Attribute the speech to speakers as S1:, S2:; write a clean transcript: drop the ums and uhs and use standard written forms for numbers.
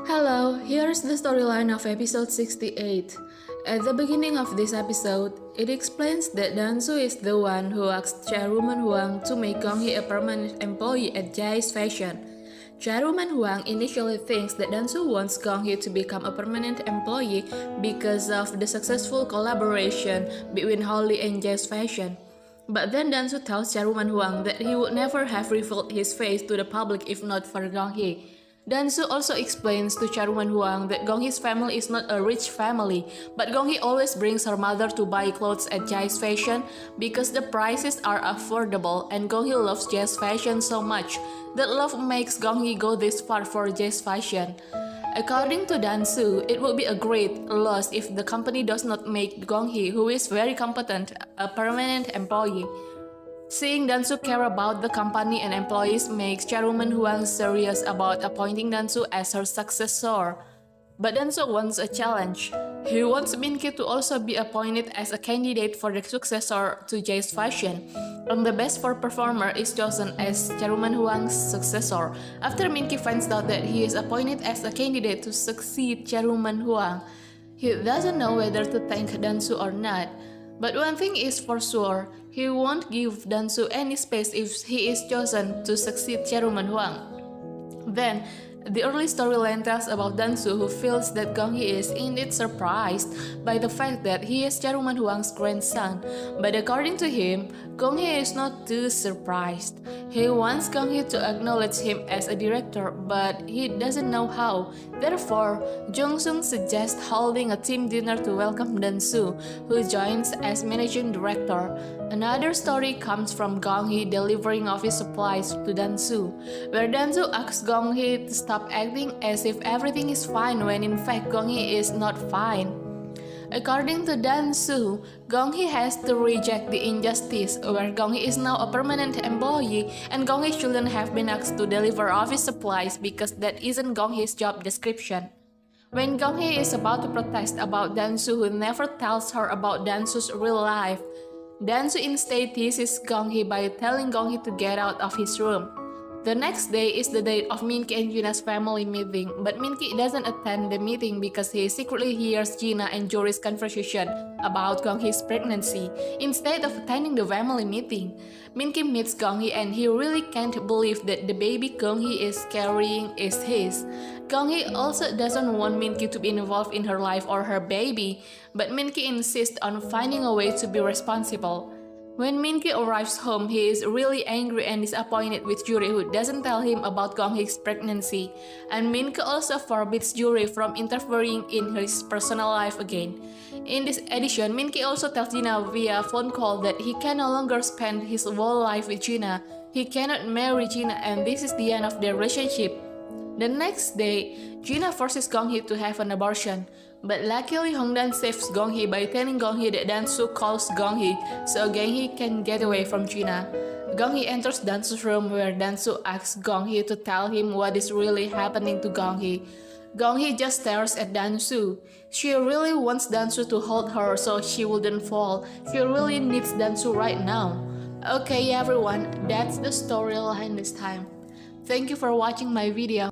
S1: Hello, here's the storyline of episode 68. At the beginning of this episode, it explains that Dansu is the one who asked Chairwoman Huang to make Gong-hee a permanent employee at Jai's Fashion. Chairwoman Huang initially thinks that Dansu wants Gong-hee to become a permanent employee because of the successful collaboration between Holly and Jai's Fashion. But then Dansu tells Chairwoman Huang that he would never have revealed his face to the public if not for Gong-hee. Dansu also explains to Chairwoman Huang that Gong-hee's family is not a rich family, but Gong-hee always brings her mother to buy clothes at Jai's Fashion because the prices are affordable and Gong-hee loves Jai's Fashion so much. That love makes Gong-hee go this far for Jai's Fashion. According to Dansu, it would be a great loss if the company does not make Gong-hee, who is very competent, a permanent employee. Seeing Dansu care about the company and employees makes Chairwoman Huang serious about appointing Dansu as her successor. But Dansu wants a challenge. He wants Min-ki to also be appointed as a candidate for the successor to Jai's Fashion. And the best four performer is chosen as Chairwoman Huang's successor. After Min-ki finds out that he is appointed as a candidate to succeed Chairwoman Huang, he doesn't know whether to thank Dansu or not. But one thing is for sure, he won't give Dansu any space if he is chosen to succeed Chairwoman Huang. Then, the early storyline tells about Dansu, who feels that Gong-hee is indeed surprised by the fact that he is Chairwoman Huang's grandson. But according to him, Gong-hee is not too surprised. He wants Gong-hee to acknowledge him as a director, but he doesn't know how. Therefore, Jung-sung suggests holding a team dinner to welcome Dansu, who joins as managing director. Another story comes from Gong-hee delivering office supplies to Dansu, where Dansu asks Gong-hee to stop acting as if everything is fine when in fact Gong-hee is not fine. According to Dansu, Gong-hee has to reject the injustice where Gong-hee is now a permanent employee and Gong-hee shouldn't have been asked to deliver office supplies because that isn't Gong-hee's job description. When Gong-hee is about to protest about Dansu, who never tells her about Dansu's real life, Dansu instead teases Gong-hee by telling Gong-hee to get out of his room. The next day is the date of Min-ki and Jina's family meeting, but Min-ki doesn't attend the meeting because he secretly hears Jina and Jori's conversation about Gong-hee's pregnancy. Instead of attending the family meeting, Min-ki meets Gong-hee and he really can't believe that the baby Gong-hee is carrying is his. Gong-hee also doesn't want Min-ki to be involved in her life or her baby, but Min-ki insists on finding a way to be responsible. When Min-ki arrives home, he is really angry and disappointed with Juri, who doesn't tell him about Gong-hee's pregnancy. And Min-ki also forbids Juri from interfering in his personal life again. In this edition, Min-ki also tells Jina via phone call that he can no longer spend his whole life with Jina. He cannot marry Jina and this is the end of their relationship. The next day, Jina forces Gong-hee to have an abortion. But luckily Hongdan saves Gong-hee by telling Gong-hee that Dansu calls Gong-hee so Gong-hee can get away from Jina. Gong-hee enters Dansu's room where Dansu asks Gong-hee to tell him what is really happening to Gong-hee. Gong-hee just stares at Dansu. She really wants Dansu to hold her so she wouldn't fall. She really needs Dansu right now. Okay everyone, that's the storyline this time. Thank you for watching my video.